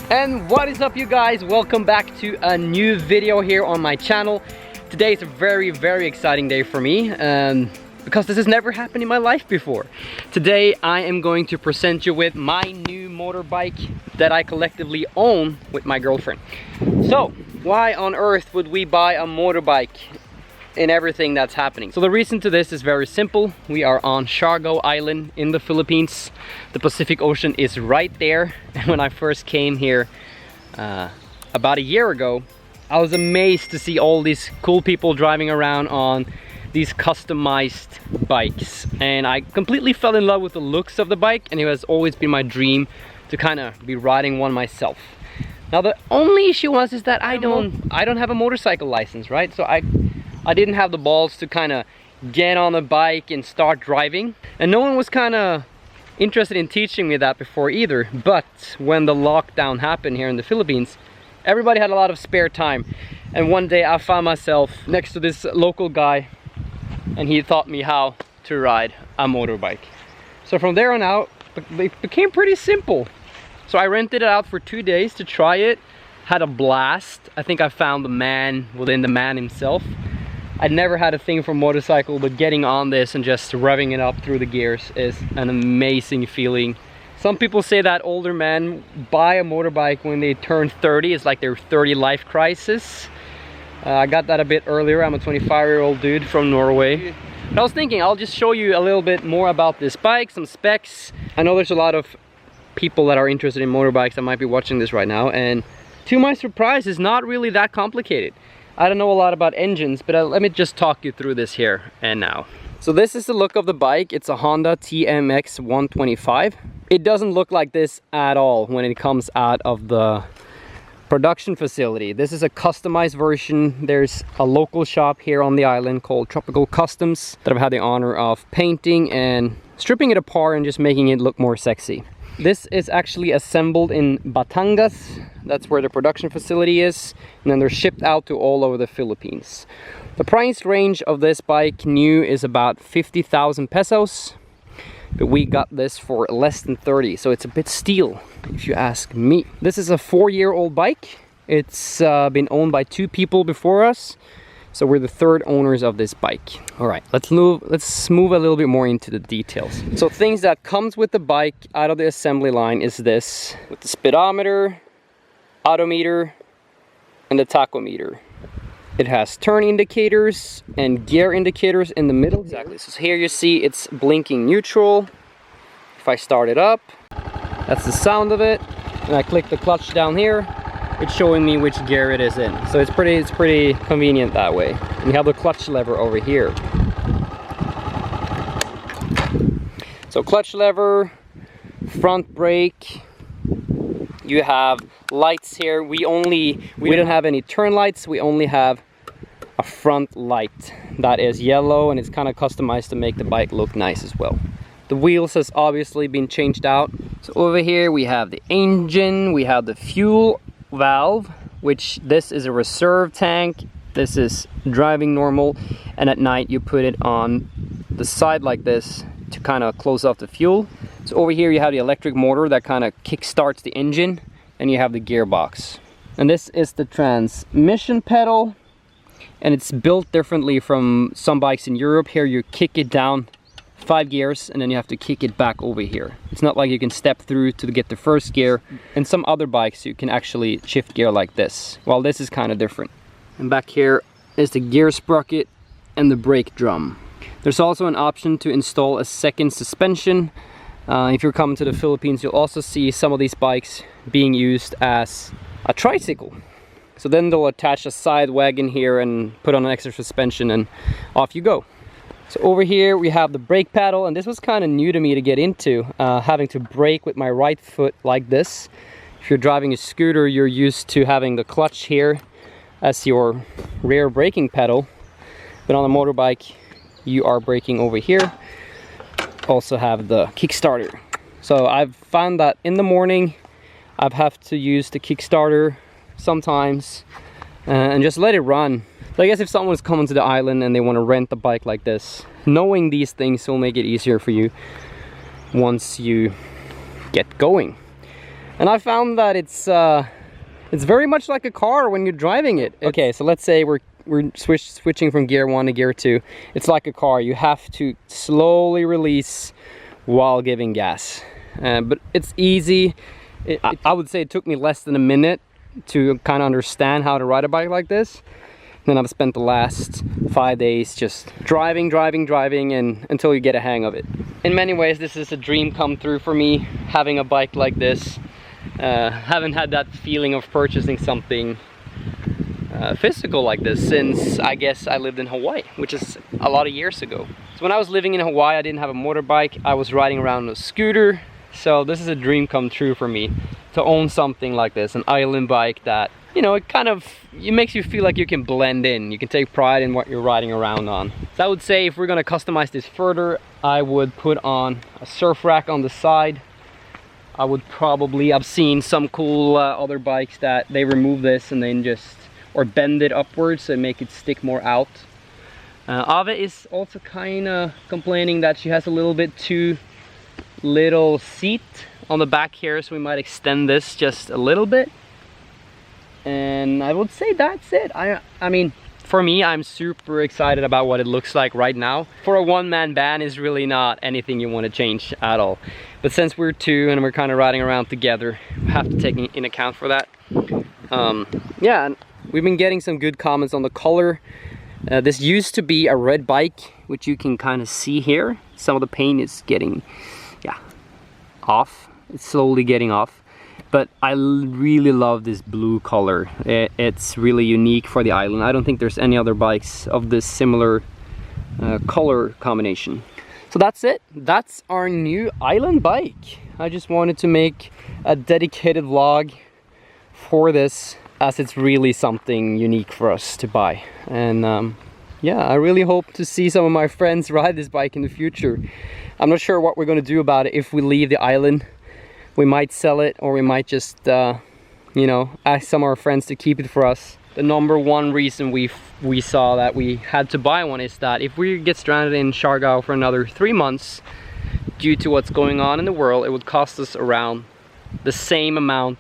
And what is up, you guys? Welcome back to a new video here on my channel. Today is a very exciting day for me because this has never happened in my life before. Today I am going to present you with my new motorbike that I collectively own with my girlfriend. So why on earth would we buy a motorbike in everything that's happening? So the reason to this is very simple. We are on Siargao Island in the Philippines. The Pacific Ocean is right there. And when I first came here about a year ago, I was amazed to see all these cool people driving around on these customized bikes. And I completely fell in love with the looks of the bike, and it has always been my dream to kind of be riding one myself. Now the only issue was is that I don't have a motorcycle license, right? So I didn't have the balls to kind of get on a bike and start driving. And no one was kind of interested in teaching me that before either. But when the lockdown happened here in the Philippines, everybody had a lot of spare time. And one day I found myself next to this local guy, and he taught me how to ride a motorbike. So from there on out, it became pretty simple. So I rented it out for 2 days to try it. Had a blast. I think I found the man within the man himself. I'd never had a thing for motorcycle, but getting on this and just revving it up through the gears is an amazing feeling. Some people say that older men buy a motorbike when they turn 30. It's like their 30 life crisis. I got that a bit earlier. I'm a 25-year-old dude from Norway. But I was thinking I'll just show you a little bit more about this bike, some specs. I know there's a lot of people that are interested in motorbikes that might be watching this right now, and to my surprise, it's not really that complicated. I don't know a lot about engines, but let me just talk you through this here and now. So this is the look of the bike. It's a Honda TMX 125. It doesn't look like this at all when it comes out of the production facility. This is a customized version. There's a local shop here on the island called Tropical Customs that I've had the honor of painting and stripping it apart and just making it look more sexy. This is actually assembled in Batangas. That's where the production facility is. And then they're shipped out to all over the Philippines. The price range of this bike new is about 50,000 pesos. But we got this for less than 30. So it's a bit steal, if you ask me. This is a 4-year-old bike. It's been owned by 2 people before us. So we're the 3rd owners of this bike. All right, let's move a little bit more into the details. So things that comes with the bike out of the assembly line is this, with the speedometer, odometer, and the tachometer. It has turn indicators and gear indicators in the middle. Exactly, so here you see it's blinking neutral. If I start it up, that's the sound of it. And I click the clutch down here, it's showing me which gear it is in. So it's pretty convenient that way. And you have the clutch lever over here. So clutch lever, front brake. You have lights here. We don't have any turn lights. We only have a front light that is yellow, and it's kind of customized to make the bike look nice as well. The wheels has obviously been changed out. So over here we have the engine, we have the fuel valve, which this is a reserve tank, this is driving normal, and at night you put it on the side like this to kind of close off the fuel. So over here you have the electric motor that kind of kick starts the engine, and you have the gearbox. And this is the transmission pedal, and it's built differently from some bikes in Europe. Here you kick it down 5 gears, and then you have to kick it back over here. It's not like you can step through to get the first gear. In some other bikes you can actually shift gear like this. Well, this is kind of different. And back here is the gear sprocket and the brake drum. There's also an option to install a second suspension. If you're coming to the Philippines, you'll also see some of these bikes being used as a tricycle. So then they'll attach a side wagon here and put on an extra suspension, and off you go. So over here we have the brake pedal, and this was kind of new to me to get into, having to brake with my right foot like this. If you're driving a scooter, you're used to having the clutch here as your rear braking pedal, but on a motorbike you are braking over here. Also have the Kickstarter. So I've found that in the morning I've have to use the Kickstarter sometimes and just let it run. So I guess if someone's coming to the island and they want to rent a bike like this, knowing these things will make it easier for you once you get going. And I found that it's very much like a car when you're driving it. Okay, so let's say we're switching from gear 1 to gear 2. It's like a car. You have to slowly release while giving gas. But it's easy. I would say it took me less than a minute to kind of understand how to ride a bike like this. Then I've spent the last 5 days just driving and until you get a hang of it. In many ways this is a dream come true for me, having a bike like this. Haven't had that feeling of purchasing something physical like this since I guess I lived in Hawaii, which is a lot of years ago. So when I was living in Hawaii I didn't have a motorbike, I was riding around on a scooter. So this is a dream come true for me to own something like this, an island bike that, you know, it makes you feel like you can blend in. You can take pride in what you're riding around on. So I would say if we're gonna customize this further, I would put on a surf rack on the side. I would probably, I've seen some cool other bikes that they remove this and then or bend it upwards and make it stick more out. Ave is also kind of complaining that she has a little bit too little seat on the back here, so we might extend this just a little bit. And I would say that's it. I mean, for me, I'm super excited about what it looks like right now. For a one-man band is really not anything you want to change at all. But since we're two and we're kind of riding around together, we have to take in account for that. Yeah, and we've been getting some good comments on the color. This used to be a red bike, which you can kind of see here. Some of the paint is getting, yeah, off. It's slowly getting off. But I really love this blue color. It's really unique for the island. I don't think there's any other bikes of this similar color combination. So that's it. That's our new island bike. I just wanted to make a dedicated vlog for this, as it's really something unique for us to buy. And yeah, I really hope to see some of my friends ride this bike in the future. I'm not sure what we're going to do about it if we leave the island. We might sell it, or we might just, you know, ask some of our friends to keep it for us. The number one reason we saw that we had to buy one is that if we get stranded in Siargao for another 3 months, due to what's going on in the world, it would cost us around the same amount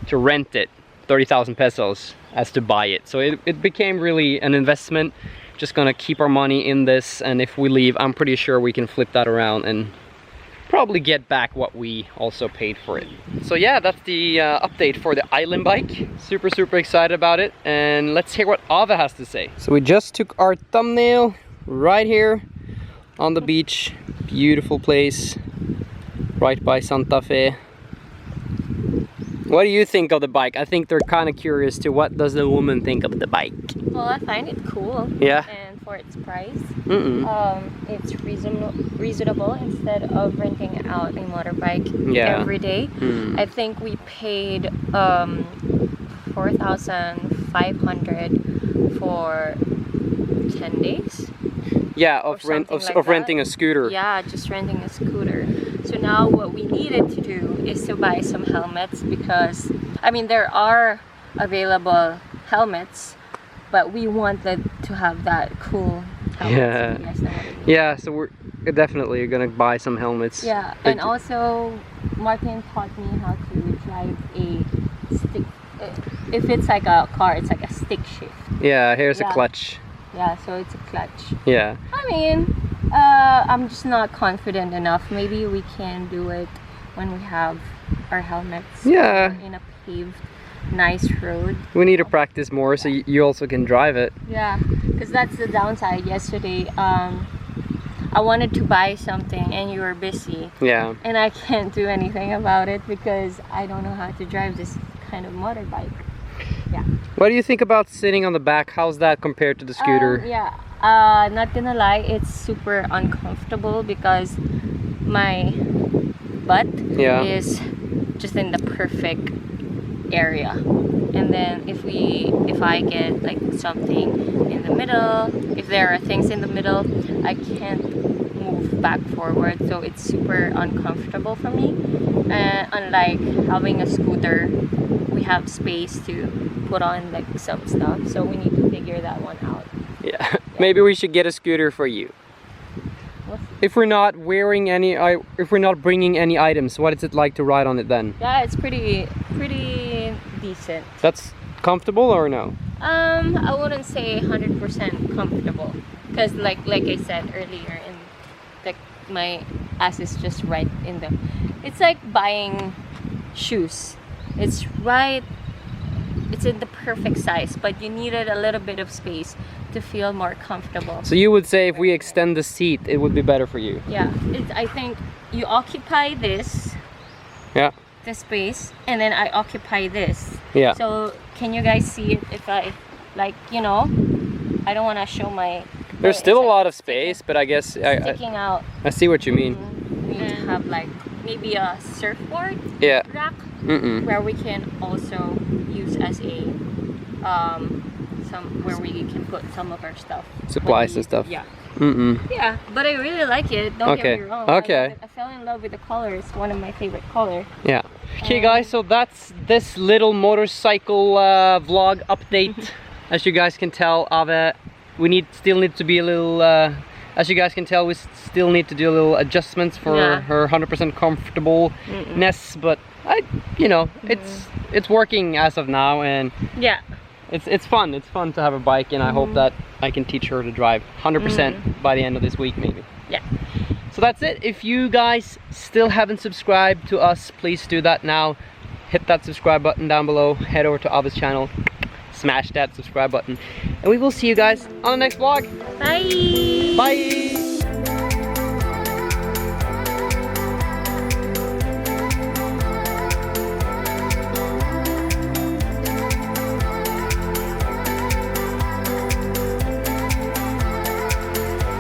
to rent it, 30,000 pesos, as to buy it. So it became really an investment. Just gonna keep our money in this, and if we leave, I'm pretty sure we can flip that around and probably get back what we also paid for it. So yeah, that's the update for the island bike. Super excited about it, and let's hear what Ava has to say. So we just took our thumbnail right here on the beach. Beautiful place right by Santa Fe. What do you think of the bike? I think they're kind of curious to what does the woman think of the bike. Well, I find it cool. Yeah. And for its price, it's reasonable instead of renting out a motorbike every day. I think we paid 4,500 for 10 days. Yeah, of renting a scooter. Yeah, just renting a scooter. So now what we needed to do is to buy some helmets, because I mean there are available helmets, but we wanted to have that cool helmet. Yeah. So you guys know what I mean. Yeah, so we're definitely gonna buy some helmets. Yeah, and also Martin taught me how to drive a stick. If it's like a car, it's like a stick shift. Yeah, here's a clutch. Yeah, so it's a clutch. Yeah. I mean, I'm just not confident enough. Maybe we can do it when we have our helmets. Yeah. In a paved, nice road. We need to practice more so you also can drive it. Yeah, because that's the downside. Yesterday, I wanted to buy something and you were busy. Yeah. And I can't do anything about it because I don't know how to drive this kind of motorbike. Yeah. What do you think about sitting on the back? How's that compared to the scooter? Yeah, Not gonna lie, it's super uncomfortable because my butt is just in the perfect area, and then if I get like something in the middle, if there are things in the middle, I can't move back forward, so it's super uncomfortable for me. Unlike having a scooter, we have space to put on like some stuff, so we need to figure that one out. Yeah. Maybe we should get a scooter for you. If we're not wearing any, if we're not bringing any items, what is it like to ride on it then? Yeah, it's pretty decent. That's comfortable or no? I wouldn't say 100% comfortable, because like I said earlier, like my ass is just right in the. It's like buying shoes. It's in the perfect size, but you needed a little bit of space to feel more comfortable. So you would say if we extend the seat, it would be better for you? Yeah, I think you occupy this. Yeah. The space, and then I occupy this. Yeah. So can you guys see it? If I, like, you know, I don't want to show my. There's still a lot of space, but I guess sticking out. I see what you mean. We need to have like maybe a surfboard rack where we can also use as a where we can put some of our stuff, supplies and stuff. Yeah. Yeah, but I really like it. Don't get me wrong. Okay. I fell in love with the color. It's one of my favorite colors. Yeah. Okay, guys. So that's this little motorcycle vlog update. As you guys can tell, we still need to be a little. As you guys can tell, we still need to do a little adjustments for her 100% comfortableness. But it's working as of now, and yeah. It's fun. It's fun to have a bike, and I hope that I can teach her to drive 100% by the end of this week, maybe. Yeah. So that's it. If you guys still haven't subscribed to us, please do that now. Hit that subscribe button down below. Head over to Ava's channel. Smash that subscribe button. And we will see you guys on the next vlog. Bye. Bye.